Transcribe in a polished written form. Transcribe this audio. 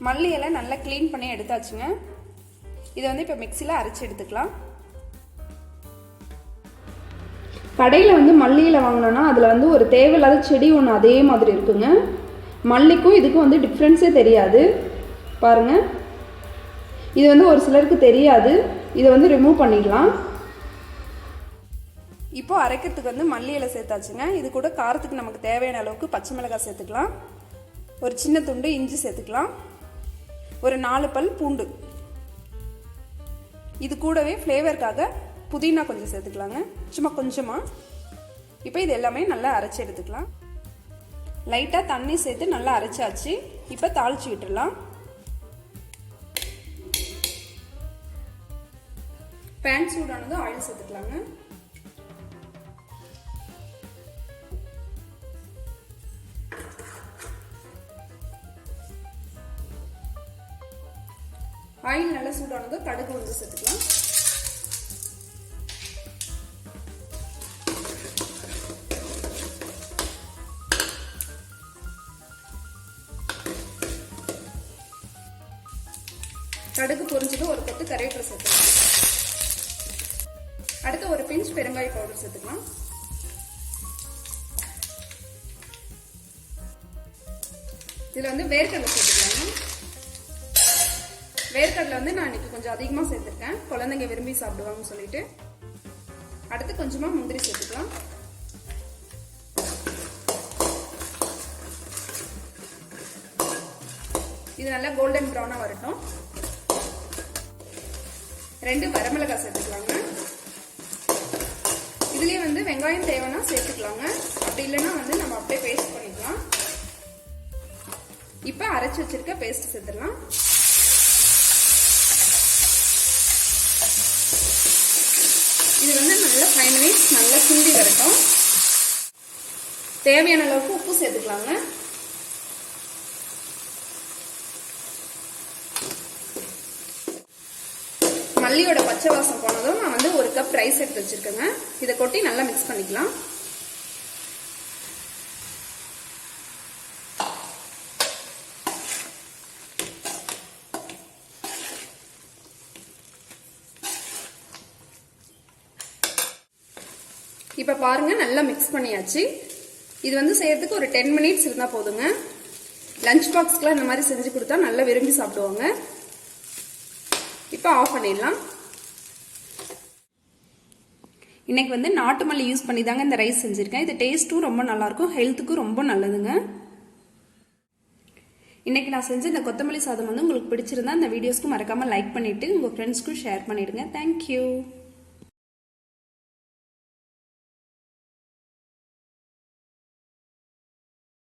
மல்லி இலை நல்லா க்ளீன் பண்ணி எடுத்தாச்சுங்க. இதை வந்து இப்போ மிக்சியில் அரைச்சி எடுத்துக்கலாம். கடையில் வந்து மல்லி இலை வாங்கினோன்னா அதில் வந்து ஒரு தேவையில்லாத செடி ஒன்று அதே மாதிரி இருக்குங்க. மல்லிக்கும் இதுக்கும் வந்து டிஃப்ரென்ஸே தெரியாது பாருங்கள். இது வந்து ஒரு சிலருக்கு தெரியாது. இதை வந்து ரிமூவ் பண்ணிடலாம். இப்போ அரைக்கிறதுக்கு வந்து மல்லி இலை சேர்த்தாச்சுங்க. இது கூட காரத்துக்கு நமக்கு தேவையான அளவுக்கு பச்சை மிளகாய் சேர்த்துக்கலாம். ஒரு சின்ன துண்டு இஞ்சி சேர்த்துக்கலாம். ஒரு 4 பல் பூண்டு. இது கூடவே ஃப்ளேவருக்காக புதினா கொஞ்சம் சேர்த்துக்கலாங்க, சும்மா கொஞ்சமாக. இப்போ இது எல்லாமே நல்லா அரைச்சி எடுத்துக்கலாம். லைட்டாக தண்ணி சேர்த்து நல்லா அரைச்சாச்சு. இப்போ தாளிச்சு விட்டுடலாம். பேன் சூடானது ஆயில் சேர்த்துக்கலாங்க. ஆயில் நல்லா சூடானது கடுகு வந்து சேர்த்துக்கலாம். கடுகு பொரிஞ்சதும் ஒரு கொத்து கறிவேப்பிலை சேர்த்துக்கலாம். அடுத்து ஒரு பிஞ்ச் பெருங்காய பவுடர் சேர்த்துக்கலாம். இதுல வந்து வேர்க்கடலை சேர்த்துக்கலாம். வேர்க்கடலை வந்து நான் இன்னைக்கு கொஞ்சம் அதிகமாக சேர்த்துருக்கேன், குழந்தைங்க விரும்பி சாப்பிடுவாங்கன்னு சொல்லிட்டு. அடுத்து கொஞ்சமா முந்திரி சேர்த்துக்கலாம். இது நல்லா கோல்டன் ப்ரௌனா வரட்டும். 2 வரமிளகாய் சேர்த்துக்கலாங்க. இதுலயே வந்து வெங்காயம் தேவைன்னா சேர்த்துக்கலாங்க, அப்படி இல்லைன்னா வந்து நம்ம அப்படியே பேஸ்ட் பண்ணிக்கலாம். இப்ப அரைச்சு வச்சிருக்க பேஸ்ட் சேர்த்துடலாம். இது வந்து நல்லா 5 மினிட்ஸ் நல்லா கிண்டி வரட்டும். தேவையான அளவுக்கு உப்பு சேர்த்துக்கலாங்க. மல்லியோட பச்சை வாசம் போனதும் நான் வந்து 1 கப் ரைஸ் எடுத்து வச்சிருக்கேங்க. இதை கொட்டி நல்லா மிக்ஸ் பண்ணிக்கலாம். இப்ப பாருங்க நல்லா மிக்ஸ் பண்ணியாச்சு. இது வந்து செய்யறதுக்கு ஒரு 10 மினிட்ஸ் இருந்தா போதுங்க. லஞ்ச் பாக்ஸ்க்குலாம் இந்த மாதிரி செஞ்சு கொடுத்தா நல்லா விரும்பி சாப்பிடுவாங்க. இப்போ ஆஃப் பண்ணிடலாம். இன்னைக்கு வந்து நாட்டு மல்லி யூஸ் பண்ணி தாங்க இந்த ரைஸ் செஞ்சிருக்கேன். இது டேஸ்ட்டும் ரொம்ப நல்லா இருக்கும், ஹெல்த்துக்கும் ரொம்ப நல்லதுங்க. இன்னைக்கு நான் செஞ்ச இந்த கொத்தமல்லி சாதம் வந்து உங்களுக்கு பிடிச்சிருந்தா இந்த வீடியோஸ்க்கு மறக்காம லைக் பண்ணிட்டு உங்க ஃப்ரெண்ட்ஸ்க்கும் ஷேர் பண்ணிடுங்க. தேங்க்யூ.